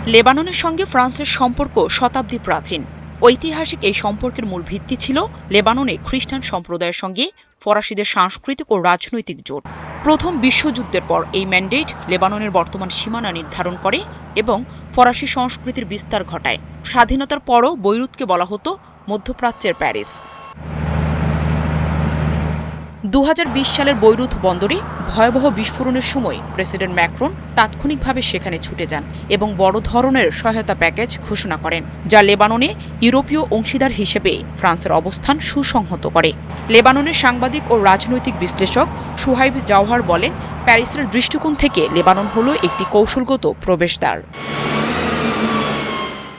লেবাননের সঙ্গে ফ্রান্সের সম্পর্ক শতাব্দী প্রাচীন। ঐতিহাসিক এই সম্পর্কের মূল ভিত্তি ছিল লেবাননে খ্রিস্টান সম্প্রদায়ের সঙ্গে ফরাসিদের সাংস্কৃতিক ও রাজনৈতিক জোট। প্রথম বিশ্বযুদ্ধের পর এই ম্যান্ডেট লেবাননের বর্তমান সীমানা নির্ধারণ করে এবং ফরাসি সংস্কৃতির বিস্তার ঘটায়। স্বাধীনতার পরও বৈরুতকে বলা হতো মধ্যপ্রাচ্যের প্যারিস। 2020 সালের বৈরুত বন্দরে ভয়াবহ বিস্ফোরণের সময় প্রেসিডেন্ট ম্যাক্রন তাৎক্ষণিকভাবে সেখানে ছুটে যান এবং বড় ধরনের সহায়তা প্যাকেজ ঘোষণা করেন, যা লেবাননে ইউরোপীয় অংশীদার হিসেবে ফ্রান্সের অবস্থান সুসংহত করে। লেবাননের সাংবাদিক ও রাজনৈতিক বিশ্লেষক সুহাইব জাওহার বলেন, প্যারিসের দৃষ্টিকোণ থেকে লেবানন হল একটি কৌশলগত প্রবেশদ্বার।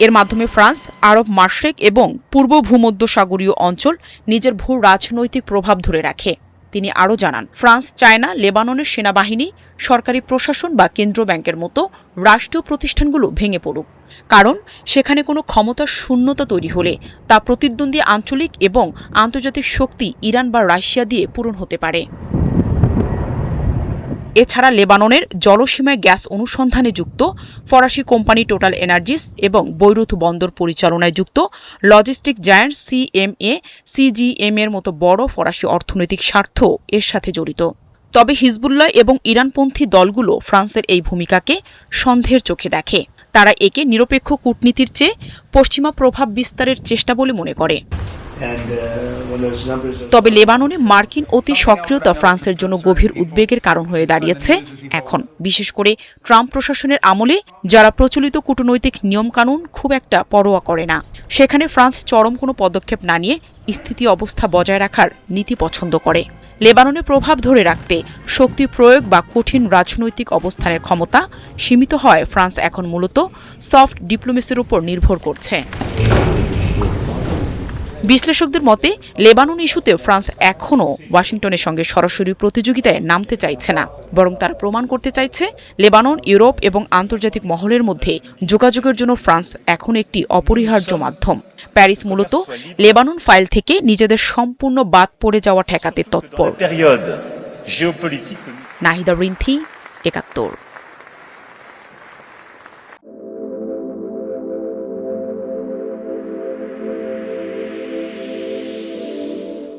এর মাধ্যমে ফ্রান্স আরব মাশরেক এবং পূর্ব ভূমধ্যসাগরীয় অঞ্চল নিজের ভূ রাজনৈতিক প্রভাব ধরে রাখে। তিনি আরও জানান, ফ্রান্স চায় না লেবাননের সেনাবাহিনী, সরকারি প্রশাসন বা কেন্দ্র ব্যাংকের মতো রাষ্ট্রীয় প্রতিষ্ঠানগুলো ভেঙে পড়ুক, কারণ সেখানে কোনো ক্ষমতার শূন্যতা তৈরি হলে তা প্রতিদ্বন্দ্বী আঞ্চলিক এবং আন্তর্জাতিক শক্তি ইরান বা রাশিয়া দিয়ে পূরণ হতে পারে। এছাড়া লেবাননের জলসীমায় গ্যাস অনুসন্ধানে যুক্ত ফরাসি কোম্পানি টোটাল এনার্জিস এবং বৈরুত বন্দর পরিচালনায় যুক্ত লজিস্টিক জায়ান্ট সিজিএম এর মতো বড় ফরাসি অর্থনৈতিক স্বার্থ এর সাথে জড়িত। তবে হিজবুল্লাহ এবং ইরানপন্থী দলগুলো ফ্রান্সের এই ভূমিকাকে সন্দেহের চোখে দেখে। তারা একে নিরপেক্ষ কূটনীতির চেয়ে পশ্চিমা প্রভাব বিস্তারের চেষ্টা বলে মনে করে। তবে লেবাননে মার্কিন অতি সক্রিয়তা ফ্রান্সের জন্য গভীর উদ্বেগের কারণ হয়ে দাঁড়িয়েছে এখন, বিশেষ করে ট্রাম্প প্রশাসনের আমলে, যারা প্রচলিত কূটনৈতিক নিয়মকানুন খুব একটা পরোয়া করে না। সেখানে ফ্রান্স চরম কোনো পদক্ষেপ না নিয়ে স্থিতি অবস্থা বজায় রাখার নীতি পছন্দ করে। লেবাননে প্রভাব ধরে রাখতে শক্তি প্রয়োগ বা কঠিন রাজনৈতিক অবস্থানের ক্ষমতা সীমিত হয়। ফ্রান্স এখন মূলত সফট ডিপ্লোমেসির উপর নির্ভর করছে। বিশ্লেষকদের মতে, লেবানন ইস্যুতে ফ্রান্স এখনও ওয়াশিংটনের সঙ্গে সরাসরি প্রতিযোগিতায় নামতে চাইছে না, বরং তারা প্রমাণ করতে চাইছে লেবানন ইউরোপ এবং আন্তর্জাতিক মহলের মধ্যে যোগাযোগের জন্য ফ্রান্স এখন একটি অপরিহার্য মাধ্যম। প্যারিস মূলত লেবানন ফাইল থেকে নিজেদের সম্পূর্ণ বাদ পড়ে যাওয়া ঠেকাতে তৎপর। নাহিদা রিন্থি, ৭১।